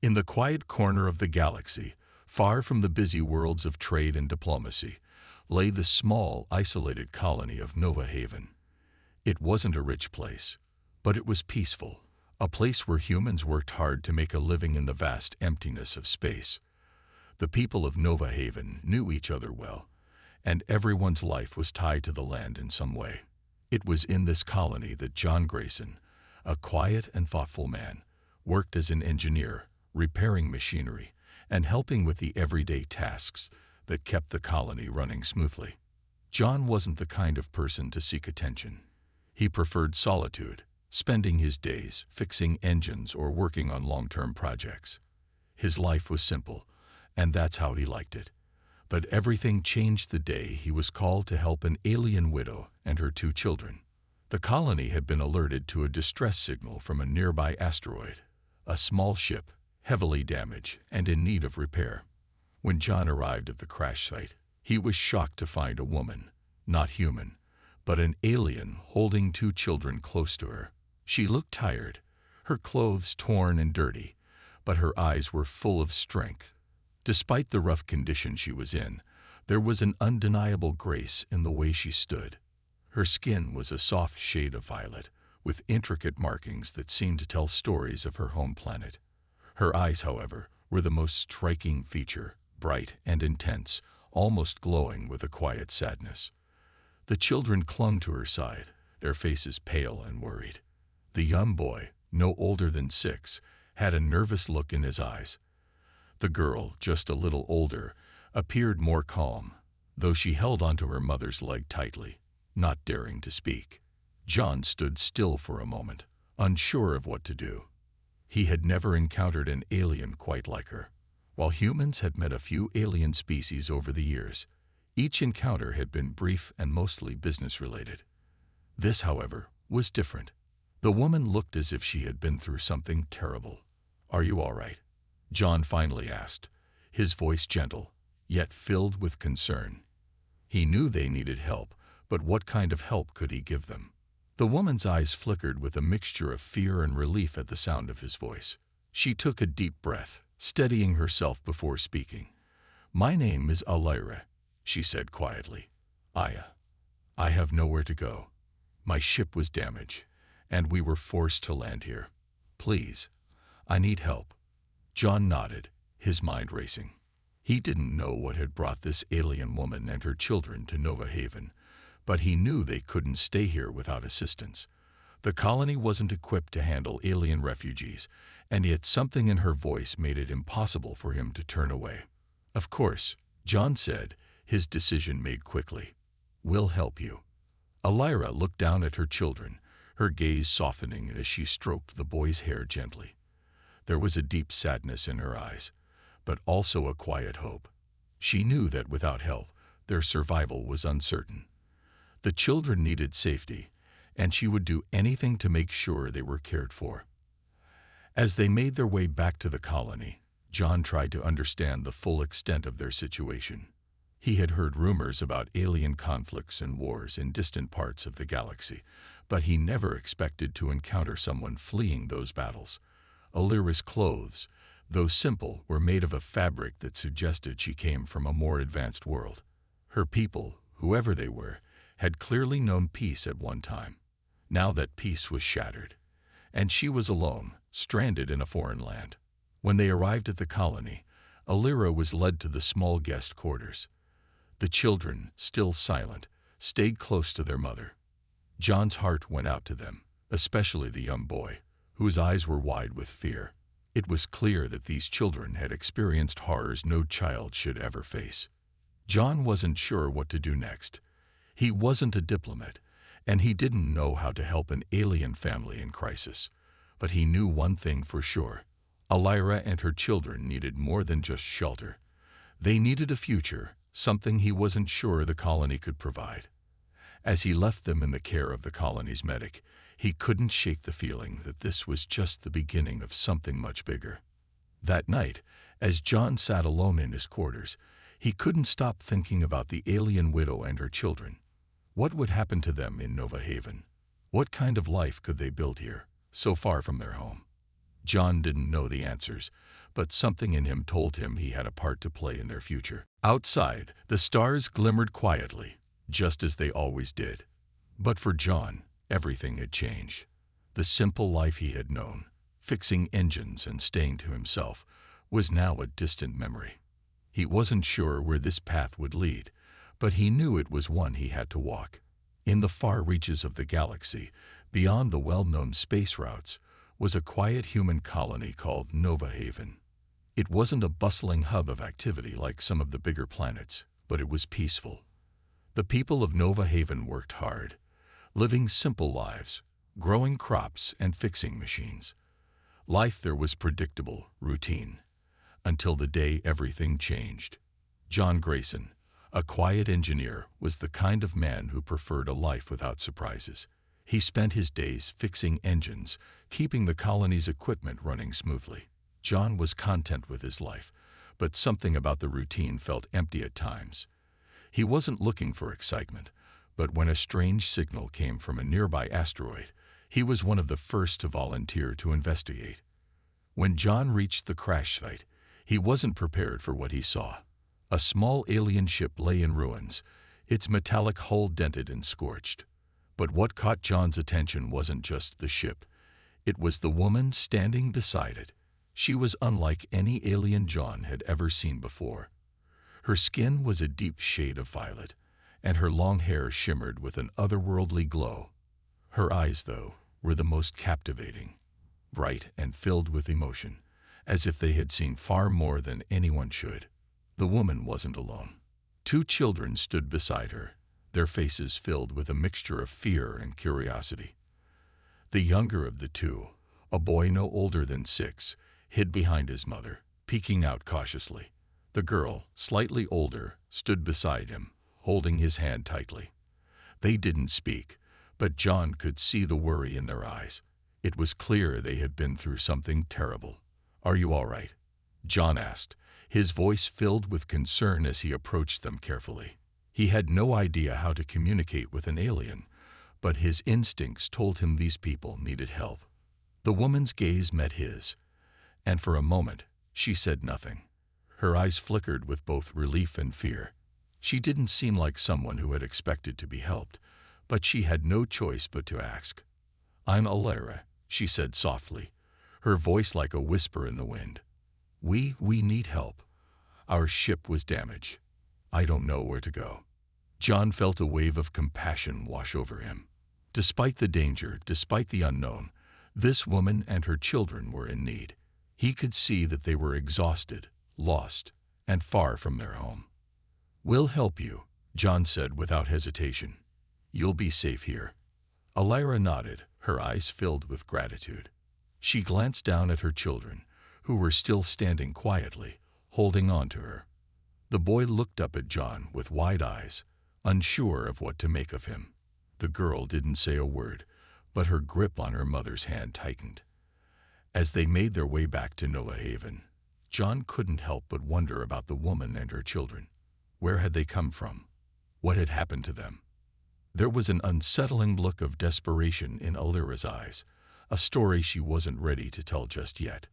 In the quiet corner of the galaxy, far from the busy worlds of trade and diplomacy, lay the small, isolated colony of Nova Haven. It wasn't a rich place, but it was peaceful, a place where humans worked hard to make a living in the vast emptiness of space. The people of Nova Haven knew each other well, and everyone's life was tied to the land in some way. It was in this colony that John Grayson, a quiet and thoughtful man, worked as an engineer, repairing machinery and helping with the everyday tasks that kept the colony running smoothly. John wasn't the kind of person to seek attention. He preferred solitude, spending his days fixing engines or working on long-term projects. His life was simple, and that's how he liked it. But everything changed the day he was called to help an alien widow and her 2 children. The colony had been alerted to a distress signal from a nearby asteroid, a small ship, heavily damaged and in need of repair. When John arrived at the crash site, he was shocked to find a woman, not human, but an alien holding 2 children close to her. She looked tired, her clothes torn and dirty, but her eyes were full of strength. Despite the rough condition she was in, there was an undeniable grace in the way she stood. Her skin was a soft shade of violet, with intricate markings that seemed to tell stories of her home planet. Her eyes, however, were the most striking feature, bright and intense, almost glowing with a quiet sadness. The children clung to her side, their faces pale and worried. The young boy, no older than 6, had a nervous look in his eyes. The girl, just a little older, appeared more calm, though she held onto her mother's leg tightly, not daring to speak. John stood still for a moment, unsure of what to do. He had never encountered an alien quite like her. While humans had met a few alien species over the years, each encounter had been brief and mostly business-related. This, however, was different. The woman looked as if she had been through something terrible. "Are you all right?" John finally asked, his voice gentle, yet filled with concern. He knew they needed help, but what kind of help could he give them? The woman's eyes flickered with a mixture of fear and relief at the sound of his voice. She took a deep breath, steadying herself before speaking. "My name is Alira," she said quietly. I have nowhere to go. My ship was damaged, and we were forced to land here. Please, I need help." John nodded, his mind racing. He didn't know what had brought this alien woman and her children to Nova Haven, but he knew they couldn't stay here without assistance. The colony wasn't equipped to handle alien refugees, and yet something in her voice made it impossible for him to turn away. "Of course," John said, his decision made quickly. "We'll help you." Alira looked down at her children, her gaze softening as she stroked the boy's hair gently. There was a deep sadness in her eyes, but also a quiet hope. She knew that without help, their survival was uncertain. The children needed safety, and she would do anything to make sure they were cared for. As they made their way back to the colony, John tried to understand the full extent of their situation. He had heard rumors about alien conflicts and wars in distant parts of the galaxy, but he never expected to encounter someone fleeing those battles. Alira's clothes, though simple, were made of a fabric that suggested she came from a more advanced world. Her people, whoever they were, had clearly known peace at one time. Now that peace was shattered, and she was alone, stranded in a foreign land. When they arrived at the colony, Alira was led to the small guest quarters. The children, still silent, stayed close to their mother. John's heart went out to them, especially the young boy, whose eyes were wide with fear. It was clear that these children had experienced horrors no child should ever face. John wasn't sure what to do next. He wasn't a diplomat, and he didn't know how to help an alien family in crisis. But he knew one thing for sure. Alira and her children needed more than just shelter. They needed a future, something he wasn't sure the colony could provide. As he left them in the care of the colony's medic, he couldn't shake the feeling that this was just the beginning of something much bigger. That night, as John sat alone in his quarters, he couldn't stop thinking about the alien widow and her children. What would happen to them in Nova Haven? What kind of life could they build here, so far from their home? John didn't know the answers, but something in him told him he had a part to play in their future. Outside, the stars glimmered quietly, just as they always did. But for John, everything had changed. The simple life he had known, fixing engines and staying to himself, was now a distant memory. He wasn't sure where this path would lead, but he knew it was one he had to walk. In the far reaches of the galaxy, beyond the well-known space routes, was a quiet human colony called Nova Haven. It wasn't a bustling hub of activity like some of the bigger planets, but it was peaceful. The people of Nova Haven worked hard, living simple lives, growing crops and fixing machines. Life there was predictable, routine, until the day everything changed. John Grayson, a quiet engineer, was the kind of man who preferred a life without surprises. He spent his days fixing engines, keeping the colony's equipment running smoothly. John was content with his life, but something about the routine felt empty at times. He wasn't looking for excitement, but when a strange signal came from a nearby asteroid, he was one of the first to volunteer to investigate. When John reached the crash site, he wasn't prepared for what he saw. A small alien ship lay in ruins, its metallic hull dented and scorched. But what caught John's attention wasn't just the ship. It was the woman standing beside it. She was unlike any alien John had ever seen before. Her skin was a deep shade of violet, and her long hair shimmered with an otherworldly glow. Her eyes, though, were the most captivating, bright and filled with emotion, as if they had seen far more than anyone should. The woman wasn't alone. 2 children stood beside her, their faces filled with a mixture of fear and curiosity. The younger of the 2, a boy no older than 6, hid behind his mother, peeking out cautiously. The girl, slightly older, stood beside him, holding his hand tightly. They didn't speak, but John could see the worry in their eyes. It was clear they had been through something terrible. "Are you all right?" John asked, his voice filled with concern as he approached them carefully. He had no idea how to communicate with an alien, but his instincts told him these people needed help. The woman's gaze met his, and for a moment she said nothing. Her eyes flickered with both relief and fear. She didn't seem like someone who had expected to be helped, but she had no choice but to ask. "I'm Alara," she said softly, her voice like a whisper in the wind. We need help. Our ship was damaged. I don't know where to go." John felt a wave of compassion wash over him. Despite the danger, despite the unknown, this woman and her children were in need. He could see that they were exhausted, lost, and far from their home. "We'll help you," John said without hesitation. "You'll be safe here." Alara nodded, her eyes filled with gratitude. She glanced down at her children, who were still standing quietly, holding on to her. The boy looked up at John with wide eyes, unsure of what to make of him. The girl didn't say a word, but her grip on her mother's hand tightened. As they made their way back to Nova Haven, John couldn't help but wonder about the woman and her children. Where had they come from? What had happened to them? There was an unsettling look of desperation in Alira's eyes, a story she wasn't ready to tell just yet.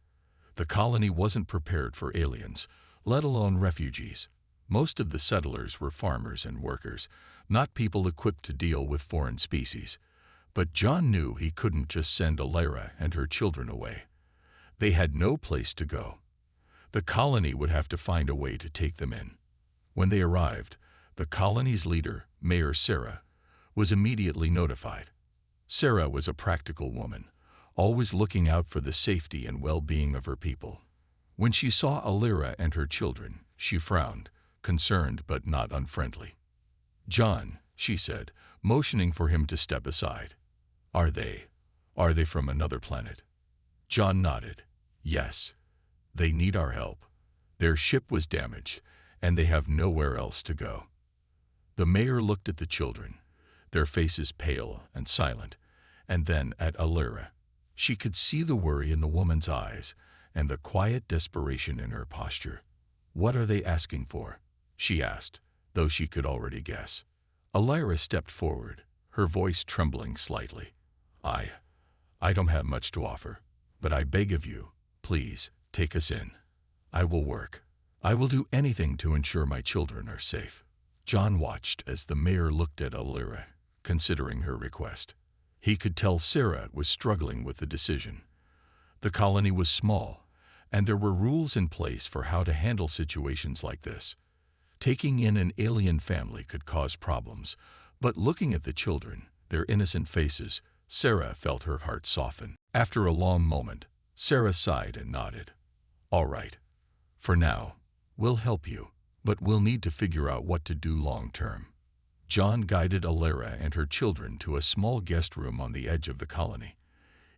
The colony wasn't prepared for aliens, let alone refugees. Most of the settlers were farmers and workers, not people equipped to deal with foreign species. But John knew he couldn't just send Alara and her children away. They had no place to go. The colony would have to find a way to take them in. When they arrived, the colony's leader, Mayor Sarah, was immediately notified. Sarah was a practical woman, always looking out for the safety and well-being of her people. When she saw Alara and her children, she frowned, concerned but not unfriendly. "John," she said, motioning for him to step aside. Are they from another planet?" John nodded. "Yes. They need our help. Their ship was damaged, and they have nowhere else to go." The mayor looked at the children, their faces pale and silent, and then at Alara. She could see the worry in the woman's eyes and the quiet desperation in her posture. "What are they asking for?" she asked, though she could already guess. Alara stepped forward, her voice trembling slightly. I don't have much to offer, but I beg of you, please, take us in." I will work. I will do anything to ensure my children are safe. John watched as the mayor looked at Alira, considering her request. He could tell Sarah was struggling with the decision. The colony was small, and there were rules in place for how to handle situations like this. Taking in an alien family could cause problems, but looking at the children, their innocent faces, Sarah felt her heart soften. After a long moment, Sarah sighed and nodded. All right. For now, we'll help you, but we'll need to figure out what to do long term. John guided Alira and her children to a small guest room on the edge of the colony.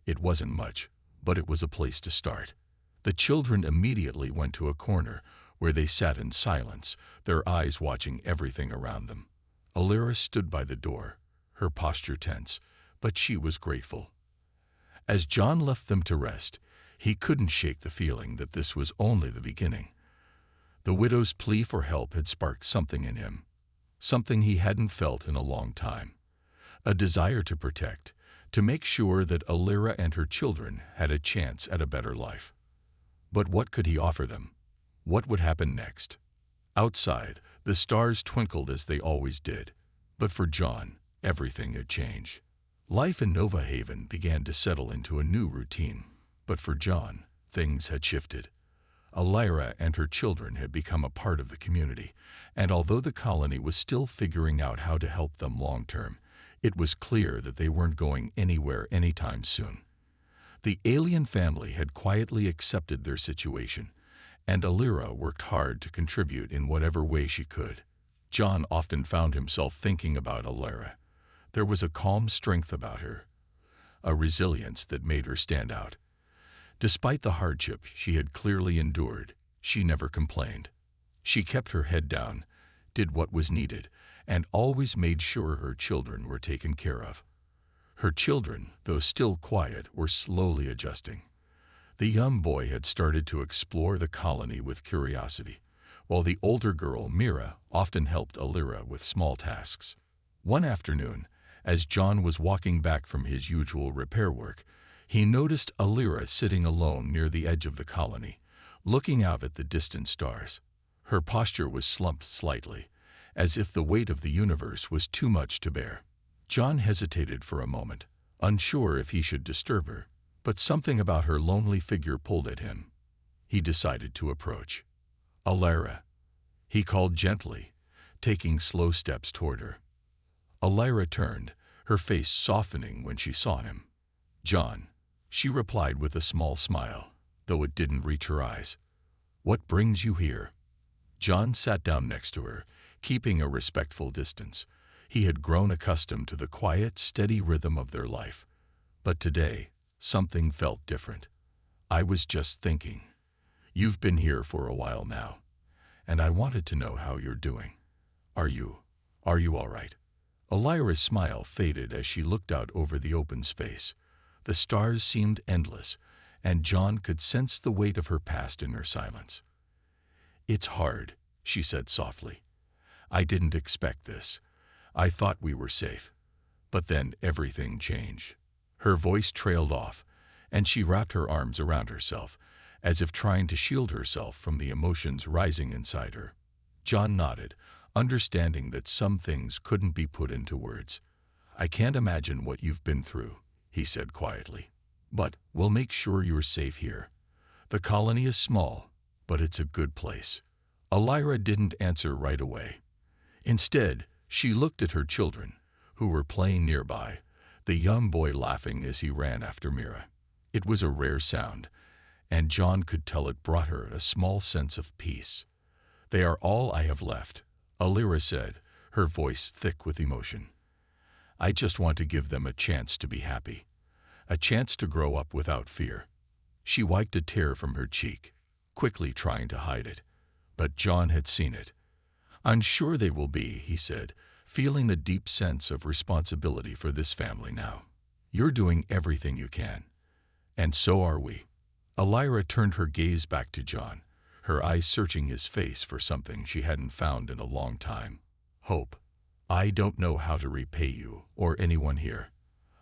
It wasn't much, but it was a place to start. The children immediately went to a corner where they sat in silence, their eyes watching everything around them. Alira stood by the door, her posture tense, but she was grateful. As John left them to rest, he couldn't shake the feeling that this was only the beginning. The widow's plea for help had sparked something in him, something he hadn't felt in a long time. A desire to protect, to make sure that Alira and her children had a chance at a better life. But what could he offer them? What would happen next? Outside, the stars twinkled as they always did. But for John, everything had changed. Life in Nova Haven began to settle into a new routine. But for John, things had shifted. Alira and her children had become a part of the community, and although the colony was still figuring out how to help them long term, it was clear that they weren't going anywhere anytime soon. The alien family had quietly accepted their situation, and Alira worked hard to contribute in whatever way she could. John often found himself thinking about Alira. There was a calm strength about her, a resilience that made her stand out. Despite the hardship she had clearly endured, she never complained. She kept her head down, did what was needed, and always made sure her children were taken care of. Her children, though still quiet, were slowly adjusting. The young boy had started to explore the colony with curiosity, while the older girl, Mira, often helped Alira with small tasks. One afternoon, as John was walking back from his usual repair work, he noticed Alira sitting alone near the edge of the colony, looking out at the distant stars. Her posture was slumped slightly, as if the weight of the universe was too much to bear. John hesitated for a moment, unsure if he should disturb her, but something about her lonely figure pulled at him. He decided to approach. Alira, he called gently, taking slow steps toward her. Alira turned, her face softening when she saw him. John, she replied with a small smile, though it didn't reach her eyes. What brings you here? John sat down next to her, keeping a respectful distance. He had grown accustomed to the quiet, steady rhythm of their life. But today, something felt different. I was just thinking. You've been here for a while now, and I wanted to know how you're doing. Are you all right? Alira's smile faded as she looked out over the open space. The stars seemed endless, and John could sense the weight of her past in her silence. It's hard, she said softly. I didn't expect this. I thought we were safe. But then everything changed. Her voice trailed off, and she wrapped her arms around herself, as if trying to shield herself from the emotions rising inside her. John nodded, understanding that some things couldn't be put into words. I can't imagine what you've been through, he said quietly. But we'll make sure you're safe here. The colony is small, but it's a good place. Alira didn't answer right away. Instead, she looked at her children, who were playing nearby, the young boy laughing as he ran after Mira. It was a rare sound, and John could tell it brought her a small sense of peace. They are all I have left, Alira said, her voice thick with emotion. I just want to give them a chance to be happy, a chance to grow up without fear. She wiped a tear from her cheek, quickly trying to hide it. But John had seen it. I'm sure they will be, he said, feeling a deep sense of responsibility for this family now. You're doing everything you can. And so are we. Alira turned her gaze back to John, her eyes searching his face for something she hadn't found in a long time. Hope. I don't know how to repay you or anyone here.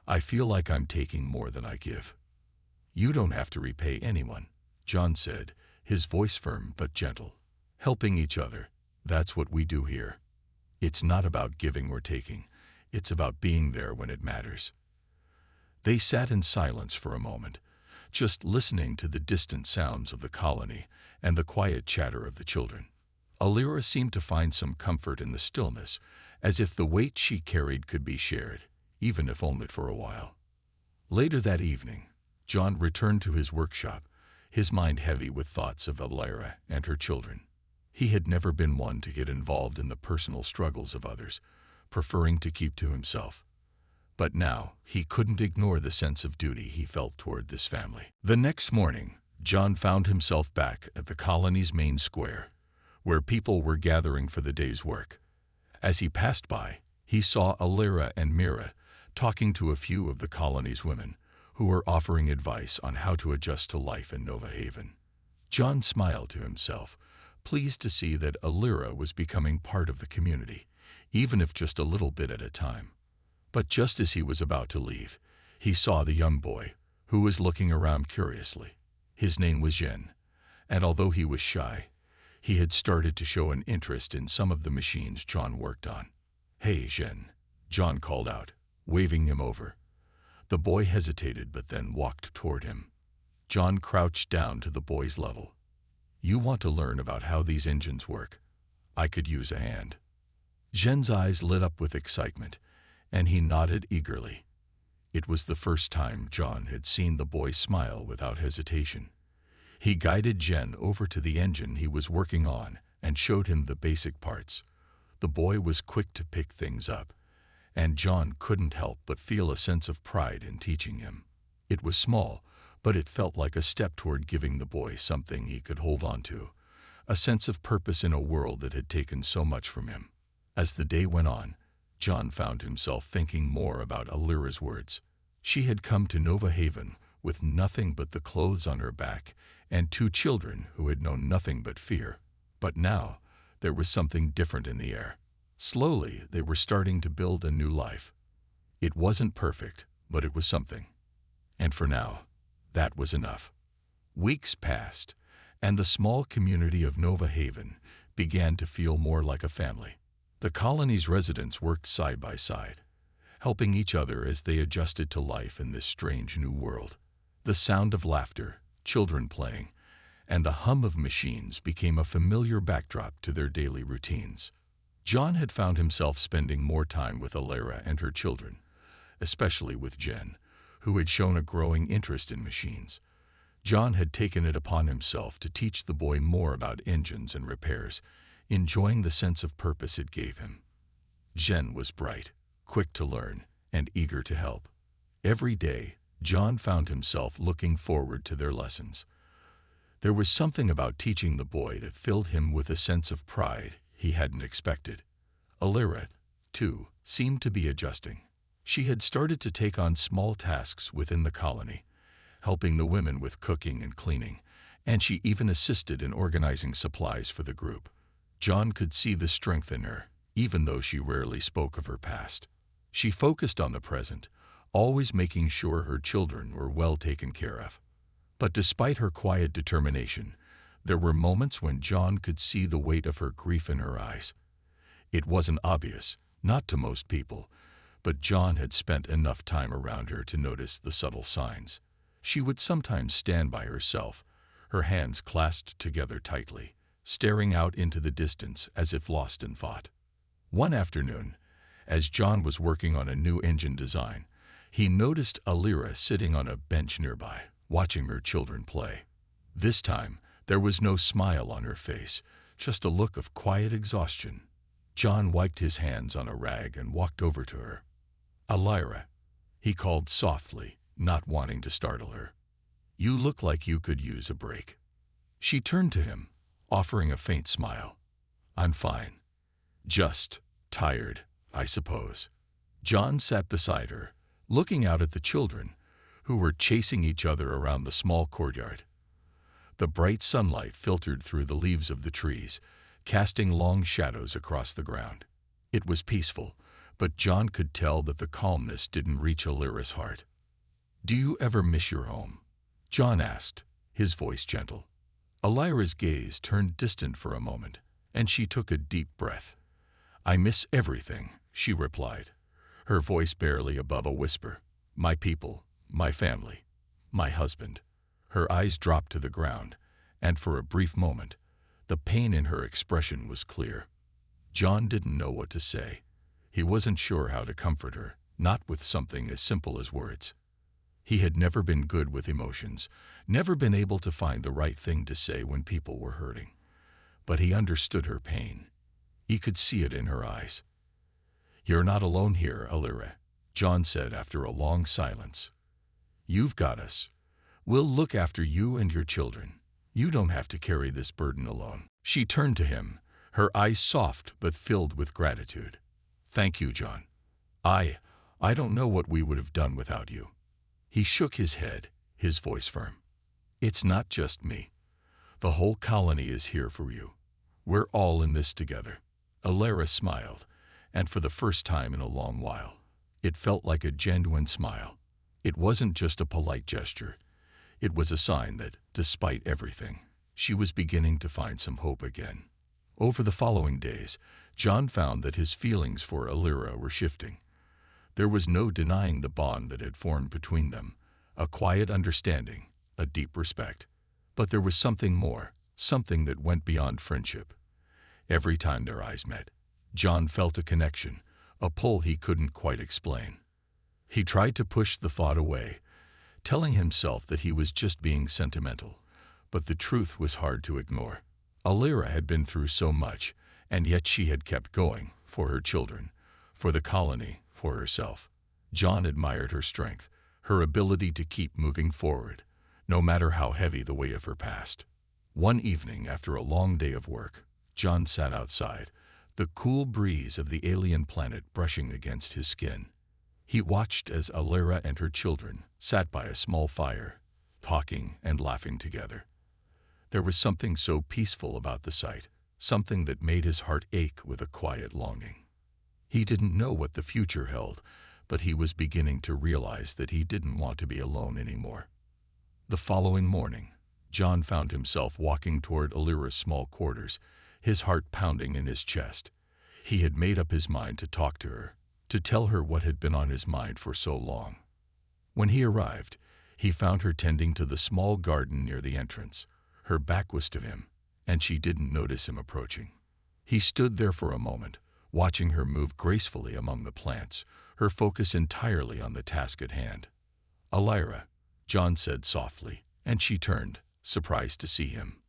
I feel like I'm taking more than I give. You don't have to repay anyone, John said, his voice firm but gentle. Helping each other, that's what we do here. It's not about giving or taking, it's about being there when it matters. They sat in silence for a moment, just listening to the distant sounds of the colony and the quiet chatter of the children. Alira seemed to find some comfort in the stillness, as if the weight she carried could be shared, even if only for a while. Later that evening, John returned to his workshop, his mind heavy with thoughts of Alira and her children. He had never been one to get involved in the personal struggles of others, preferring to keep to himself. But now, he couldn't ignore the sense of duty he felt toward this family. The next morning, John found himself back at the colony's main square, where people were gathering for the day's work. As he passed by, he saw Alira and Mira talking to a few of the colony's women, who were offering advice on how to adjust to life in Nova Haven. John smiled to himself, pleased to see that Alira was becoming part of the community, even if just a little bit at a time. But just as he was about to leave, he saw the young boy, who was looking around curiously. His name was Jen, and although he was shy, he had started to show an interest in some of the machines John worked on. "Hey, Jen," John called out, waving him over. The boy hesitated but then walked toward him. John crouched down to the boy's level. "You want to learn about how these engines work? I could use a hand." Jen's eyes lit up with excitement, and he nodded eagerly. It was the first time John had seen the boy smile without hesitation. He guided Jen over to the engine he was working on and showed him the basic parts. The boy was quick to pick things up, and John couldn't help but feel a sense of pride in teaching him. It was small, but it felt like a step toward giving the boy something he could hold on to, a sense of purpose in a world that had taken so much from him. As the day went on, John found himself thinking more about Alira's words. She had come to Nova Haven with nothing but the clothes on her back and 2 children who had known nothing but fear. But now, there was something different in the air. Slowly, they were starting to build a new life. It wasn't perfect, but it was something. And for now, that was enough. Weeks passed, and the small community of Nova Haven began to feel more like a family. The colony's residents worked side by side, helping each other as they adjusted to life in this strange new world. The sound of laughter, children playing, and the hum of machines became a familiar backdrop to their daily routines. John had found himself spending more time with Alira and her children, especially with Jen, who had shown a growing interest in machines. John had taken it upon himself to teach the boy more about engines and repairs, enjoying the sense of purpose it gave him. Jen was bright, quick to learn, and eager to help. Every day, John found himself looking forward to their lessons. There was something about teaching the boy that filled him with a sense of pride he hadn't expected. Alira, too, seemed to be adjusting. She had started to take on small tasks within the colony, helping the women with cooking and cleaning, and she even assisted in organizing supplies for the group. John could see the strength in her, even though she rarely spoke of her past. She focused on the present, always making sure her children were well taken care of. But despite her quiet determination, there were moments when John could see the weight of her grief in her eyes. It wasn't obvious, not to most people, but John had spent enough time around her to notice the subtle signs. She would sometimes stand by herself, her hands clasped together tightly, staring out into the distance as if lost in thought. One afternoon, as John was working on a new engine design, he noticed Alira sitting on a bench nearby, watching her children play. This time, there was no smile on her face, just a look of quiet exhaustion. John wiped his hands on a rag and walked over to her. "Alira," he called softly, not wanting to startle her. "You look like you could use a break." She turned to him, offering a faint smile. "I'm fine. Just tired, I suppose." John sat beside her, looking out at the children, who were chasing each other around the small courtyard. The bright sunlight filtered through the leaves of the trees, casting long shadows across the ground. It was peaceful, but John could tell that the calmness didn't reach Alira's heart. "Do you ever miss your home?" John asked, his voice gentle. Alira's gaze turned distant for a moment, and she took a deep breath. "I miss everything," she replied, her voice barely above a whisper. "My people, my family, my husband." Her eyes dropped to the ground, and for a brief moment, the pain in her expression was clear. John didn't know what to say. He wasn't sure how to comfort her, not with something as simple as words. He had never been good with emotions, never been able to find the right thing to say when people were hurting. But he understood her pain. He could see it in her eyes. "You're not alone here, Alira," John said after a long silence. "You've got us. We'll look after you and your children. You don't have to carry this burden alone." She turned to him, her eyes soft but filled with gratitude. "Thank you, John. I don't know what we would have done without you." He shook his head, his voice firm. "It's not just me. The whole colony is here for you. We're all in this together." Alira smiled, and for the first time in a long while, it felt like a genuine smile. It wasn't just a polite gesture. It was a sign that, despite everything, she was beginning to find some hope again. Over the following days, John found that his feelings for Alira were shifting. There was no denying the bond that had formed between them, a quiet understanding, a deep respect. But there was something more, something that went beyond friendship. Every time their eyes met, John felt a connection, a pull he couldn't quite explain. He tried to push the thought away, telling himself that he was just being sentimental, but the truth was hard to ignore. Alira had been through so much, and yet she had kept going, for her children, for the colony, for herself. John admired her strength, her ability to keep moving forward, no matter how heavy the weight of her past. One evening, after a long day of work, John sat outside, the cool breeze of the alien planet brushing against his skin. He watched as Alira and her children sat by a small fire, talking and laughing together. There was something so peaceful about the sight, something that made his heart ache with a quiet longing. He didn't know what the future held, but he was beginning to realize that he didn't want to be alone anymore. The following morning, John found himself walking toward Alira's small quarters, his heart pounding in his chest. He had made up his mind to talk to her, to tell her what had been on his mind for so long. When he arrived, he found her tending to the small garden near the entrance. Her back was to him, and she didn't notice him approaching. He stood there for a moment, watching her move gracefully among the plants, her focus entirely on the task at hand. "Alira," John said softly, and she turned, surprised to see him.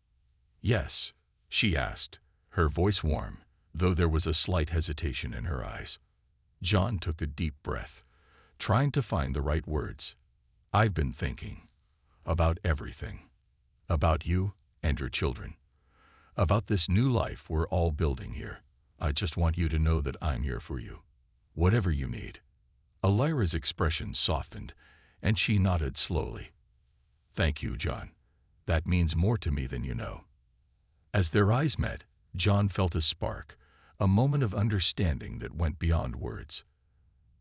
"Yes?" she asked, her voice warm, though there was a slight hesitation in her eyes. John took a deep breath, trying to find the right words. "I've been thinking about everything. About you and your children. About this new life we're all building here. I just want you to know that I'm here for you, whatever you need." Alira's expression softened, and she nodded slowly. "Thank you, John. That means more to me than you know." As their eyes met, John felt a spark, a moment of understanding that went beyond words.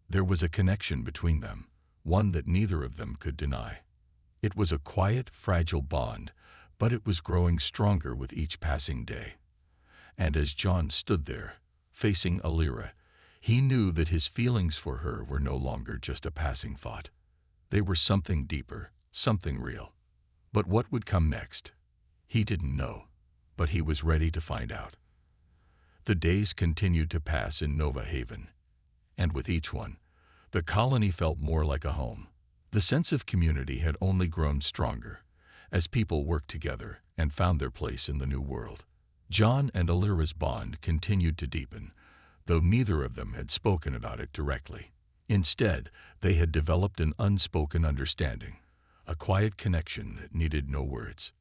There was a connection between them, one that neither of them could deny. It was a quiet, fragile bond, but it was growing stronger with each passing day. And as John stood there, facing Alira, he knew that his feelings for her were no longer just a passing thought. They were something deeper, something real. But what would come next? He didn't know, but he was ready to find out. The days continued to pass in Nova Haven, and with each one, the colony felt more like a home. The sense of community had only grown stronger as people worked together and found their place in the new world. John and Alira's bond continued to deepen, though neither of them had spoken about it directly. Instead, they had developed an unspoken understanding, a quiet connection that needed no words.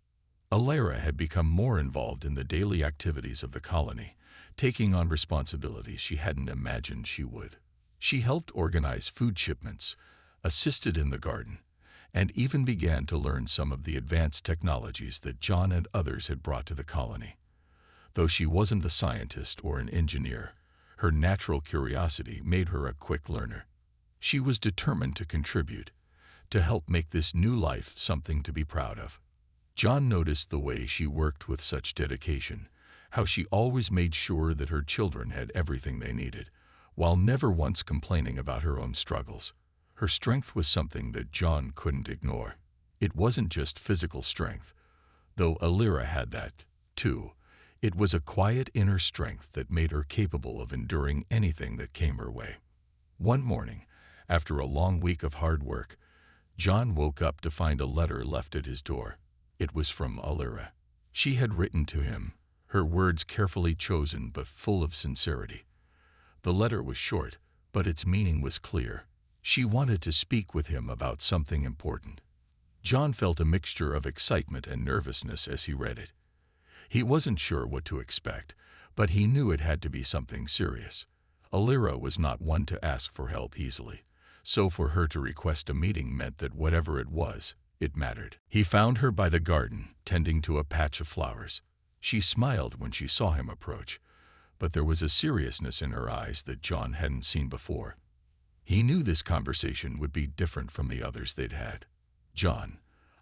Alira had become more involved in the daily activities of the colony, taking on responsibilities she hadn't imagined she would. She helped organize food shipments, assisted in the garden, and even began to learn some of the advanced technologies that John and others had brought to the colony. Though she wasn't a scientist or an engineer, her natural curiosity made her a quick learner. She was determined to contribute, to help make this new life something to be proud of. John noticed the way she worked with such dedication, how she always made sure that her children had everything they needed, while never once complaining about her own struggles. Her strength was something that John couldn't ignore. It wasn't just physical strength, though Alira had that, too. It was a quiet inner strength that made her capable of enduring anything that came her way. One morning, after a long week of hard work, John woke up to find a letter left at his door. It was from Alira. She had written to him, her words carefully chosen but full of sincerity. The letter was short, but its meaning was clear. She wanted to speak with him about something important. John felt a mixture of excitement and nervousness as he read it. He wasn't sure what to expect, but he knew it had to be something serious. Alira was not one to ask for help easily, so for her to request a meeting meant that whatever it was, it mattered. He found her by the garden, tending to a patch of flowers. She smiled when she saw him approach, but there was a seriousness in her eyes that John hadn't seen before. He knew this conversation would be different from the others they'd had. "John,"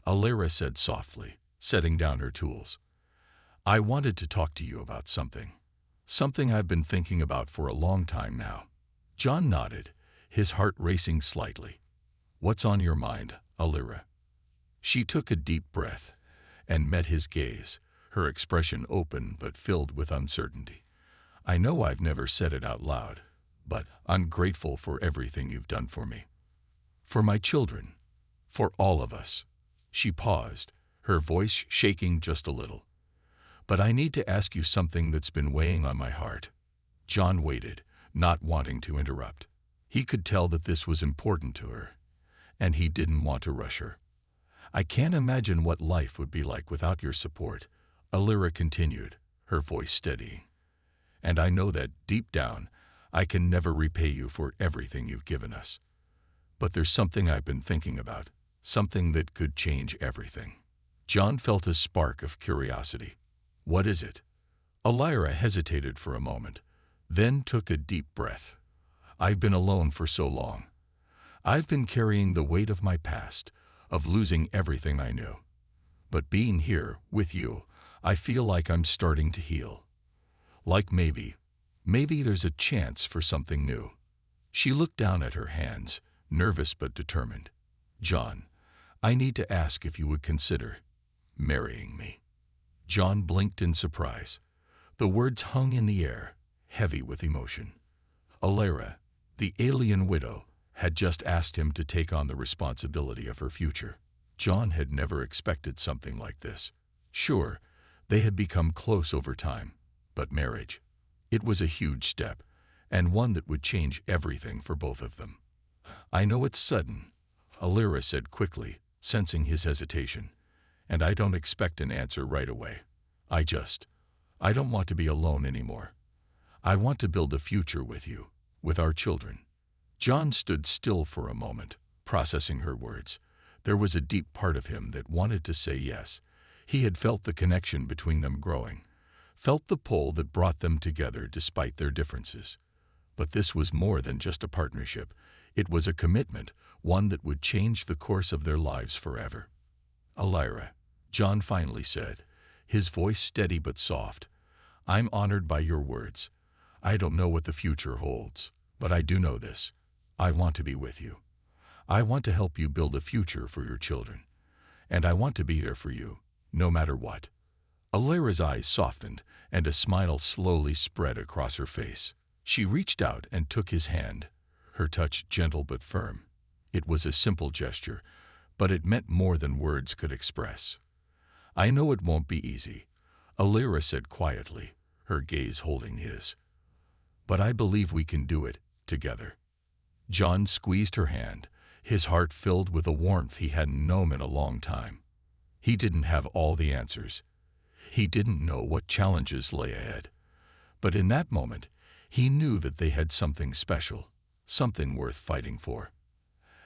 Alira said softly, setting down her tools. "I wanted to talk to you about something. Something I've been thinking about for a long time now." John nodded, his heart racing slightly. "What's on your mind, Alira?" She took a deep breath and met his gaze, her expression open but filled with uncertainty. "I know I've never said it out loud, but I'm grateful for everything you've done for me. For my children. For all of us." She paused, her voice shaking just a little. "But I need to ask you something that's been weighing on my heart." John waited, not wanting to interrupt. He could tell that this was important to her, and he didn't want to rush her. "I can't imagine what life would be like without your support," Alira continued, her voice steadying. "And I know that, deep down, I can never repay you for everything you've given us. But there's something I've been thinking about, something that could change everything." John felt a spark of curiosity. "What is it?" Alira hesitated for a moment, then took a deep breath. "I've been alone for so long. I've been carrying the weight of my past, of losing everything I knew. But being here, with you, I feel like I'm starting to heal. Like maybe there's a chance for something new." She looked down at her hands, nervous but determined. "John, I need to ask if you would consider marrying me." John blinked in surprise. The words hung in the air, heavy with emotion. Alira, the alien widow, had just asked him to take on the responsibility of her future. John had never expected something like this. Sure, they had become close over time, but marriage, it was a huge step, and one that would change everything for both of them. "I know it's sudden," Alira said quickly, sensing his hesitation, "and I don't expect an answer right away. I don't want to be alone anymore. I want to build a future with you, with our children." John stood still for a moment, processing her words. There was a deep part of him that wanted to say yes. He had felt the connection between them growing, felt the pull that brought them together despite their differences. But this was more than just a partnership. It was a commitment, one that would change the course of their lives forever. "Alira," John finally said, his voice steady but soft, "I'm honored by your words. I don't know what the future holds, but I do know this. I want to be with you. I want to help you build a future for your children. And I want to be there for you, no matter what." Alira's eyes softened, and a smile slowly spread across her face. She reached out and took his hand, her touch gentle but firm. It was a simple gesture, but it meant more than words could express. "I know it won't be easy," Alira said quietly, her gaze holding his. "But I believe we can do it, together." John squeezed her hand, his heart filled with a warmth he hadn't known in a long time. He didn't have all the answers. He didn't know what challenges lay ahead. But in that moment, he knew that they had something special, something worth fighting for.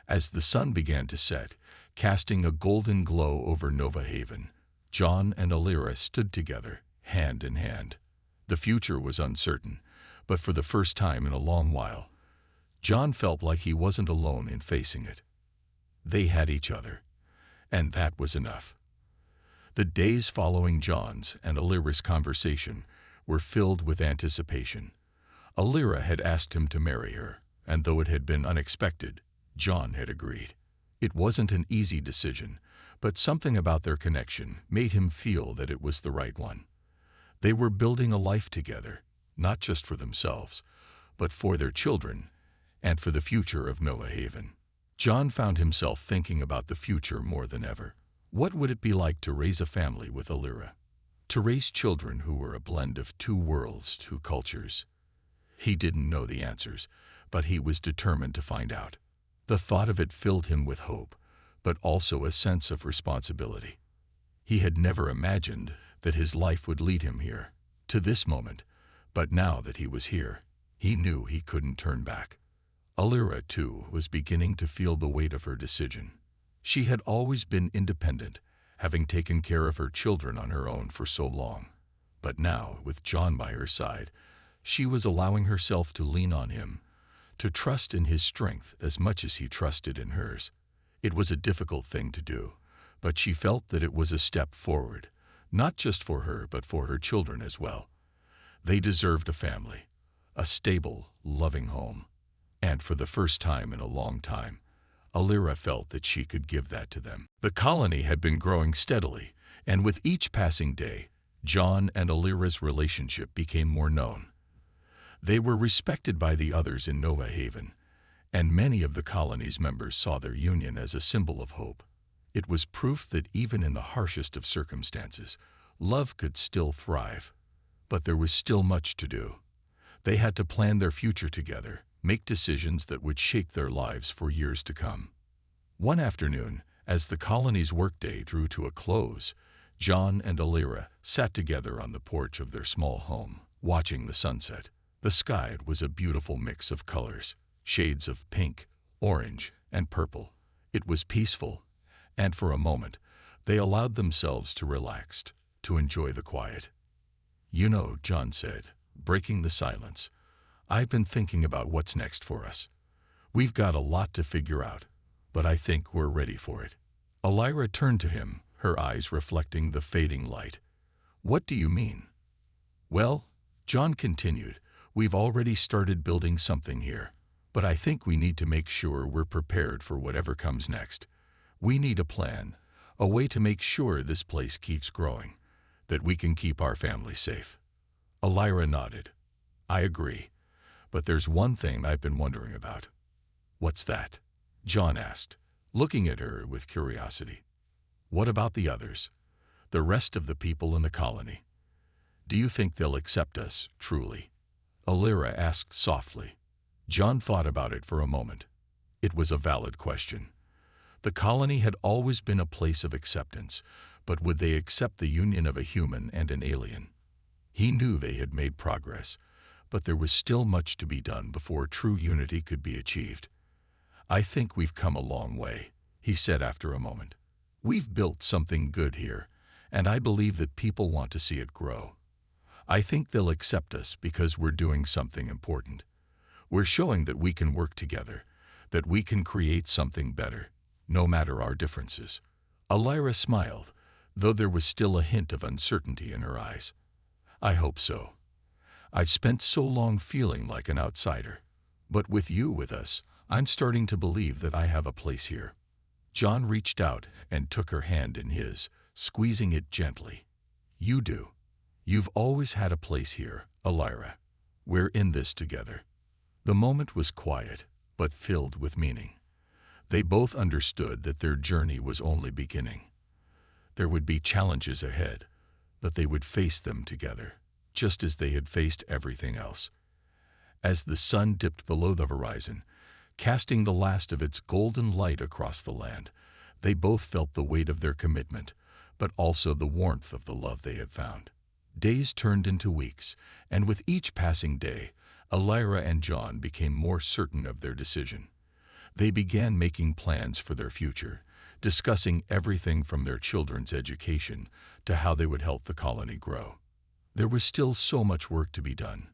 As the sun began to set, casting a golden glow over Nova Haven, John and Alira stood together, hand in hand. The future was uncertain, but for the first time in a long while, John felt like he wasn't alone in facing it. They had each other, and that was enough. The days following John's and Alira's conversation were filled with anticipation. Alira had asked him to marry her, and though it had been unexpected, John had agreed. It wasn't an easy decision, but something about their connection made him feel that it was the right one. They were building a life together, not just for themselves, but for their children and for the future of Nova Haven. John found himself thinking about the future more than ever. What would it be like to raise a family with Alira? To raise children who were a blend of two worlds, two cultures? He didn't know the answers, but he was determined to find out. The thought of it filled him with hope, but also a sense of responsibility. He had never imagined that his life would lead him here, to this moment, but now that he was here, he knew he couldn't turn back. Alira, too, was beginning to feel the weight of her decision. She had always been independent, having taken care of her children on her own for so long. But now, with John by her side, she was allowing herself to lean on him, to trust in his strength as much as he trusted in hers. It was a difficult thing to do, but she felt that it was a step forward, not just for her but for her children as well. They deserved a family, a stable, loving home. And for the first time in a long time, Alira felt that she could give that to them. The colony had been growing steadily, and with each passing day, John and Alira's relationship became more known. They were respected by the others in Nova Haven, and many of the colony's members saw their union as a symbol of hope. It was proof that even in the harshest of circumstances, love could still thrive. But there was still much to do. They had to plan their future together, make decisions that would shape their lives for years to come. One afternoon, as the colony's workday drew to a close, John and Alira sat together on the porch of their small home, watching the sunset. The sky was a beautiful mix of colors, shades of pink, orange, and purple. It was peaceful, and for a moment, they allowed themselves to relax, to enjoy the quiet. "You know," John said, breaking the silence, "I've been thinking about what's next for us. We've got a lot to figure out, but I think we're ready for it." Alira turned to him, her eyes reflecting the fading light. "What do you mean?" "Well," John continued, "we've already started building something here, but I think we need to make sure we're prepared for whatever comes next. We need a plan, a way to make sure this place keeps growing, that we can keep our family safe." Alira nodded. "I agree, but there's one thing I've been wondering about." "What's that?" John asked, looking at her with curiosity. "What about the others, the rest of the people in the colony? Do you think they'll accept us, truly?" Alira asked softly. John thought about it for a moment. It was a valid question. The colony had always been a place of acceptance, but would they accept the union of a human and an alien? He knew they had made progress, but there was still much to be done before true unity could be achieved. "I think we've come a long way," he said after a moment. "We've built something good here, and I believe that people want to see it grow. I think they'll accept us because we're doing something important. We're showing that we can work together, that we can create something better, no matter our differences." Alira smiled, though there was still a hint of uncertainty in her eyes. "I hope so. I've spent so long feeling like an outsider, but with you with us, I'm starting to believe that I have a place here." John reached out and took her hand in his, squeezing it gently. "You do. You've always had a place here, Alira. We're in this together." The moment was quiet, but filled with meaning. They both understood that their journey was only beginning. There would be challenges ahead, but they would face them together, just as they had faced everything else. As the sun dipped below the horizon, casting the last of its golden light across the land, they both felt the weight of their commitment, but also the warmth of the love they had found. Days turned into weeks, and with each passing day, Alira and John became more certain of their decision. They began making plans for their future, discussing everything from their children's education to how they would help the colony grow. There was still so much work to be done,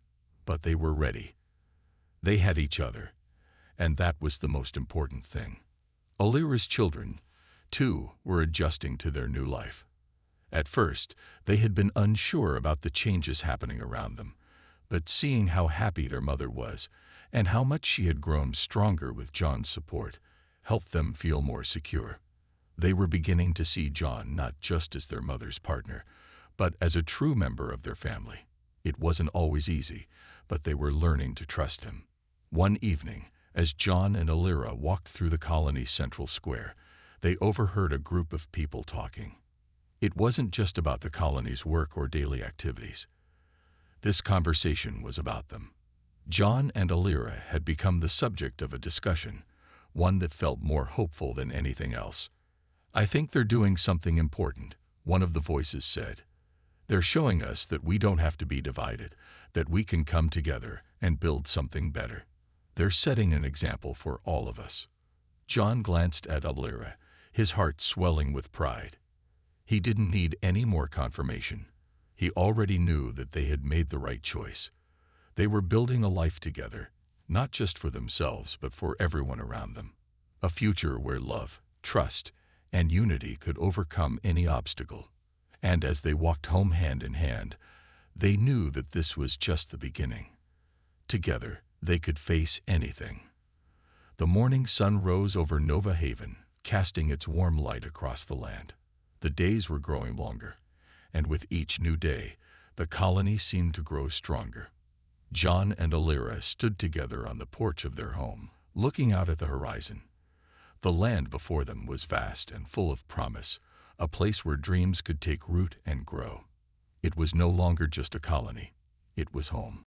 but they were ready. They had each other, and that was the most important thing. Alira's children, too, were adjusting to their new life. At first, they had been unsure about the changes happening around them, but seeing how happy their mother was and how much she had grown stronger with John's support helped them feel more secure. They were beginning to see John not just as their mother's partner, but as a true member of their family. It wasn't always easy, but they were learning to trust him. One evening, as John and Alira walked through the colony's central square, they overheard a group of people talking. It wasn't just about the colony's work or daily activities. This conversation was about them. John and Alira had become the subject of a discussion, one that felt more hopeful than anything else. "I think they're doing something important," one of the voices said. "They're showing us that we don't have to be divided, that we can come together and build something better. They're setting an example for all of us." John glanced at Alira, his heart swelling with pride. He didn't need any more confirmation. He already knew that they had made the right choice. They were building a life together, not just for themselves, but for everyone around them. A future where love, trust, and unity could overcome any obstacle. And as they walked home hand in hand, they knew that this was just the beginning. Together, they could face anything. The morning sun rose over Nova Haven, casting its warm light across the land. The days were growing longer, and with each new day, the colony seemed to grow stronger. John and Alira stood together on the porch of their home, looking out at the horizon. The land before them was vast and full of promise, a place where dreams could take root and grow. It was no longer just a colony. It was home.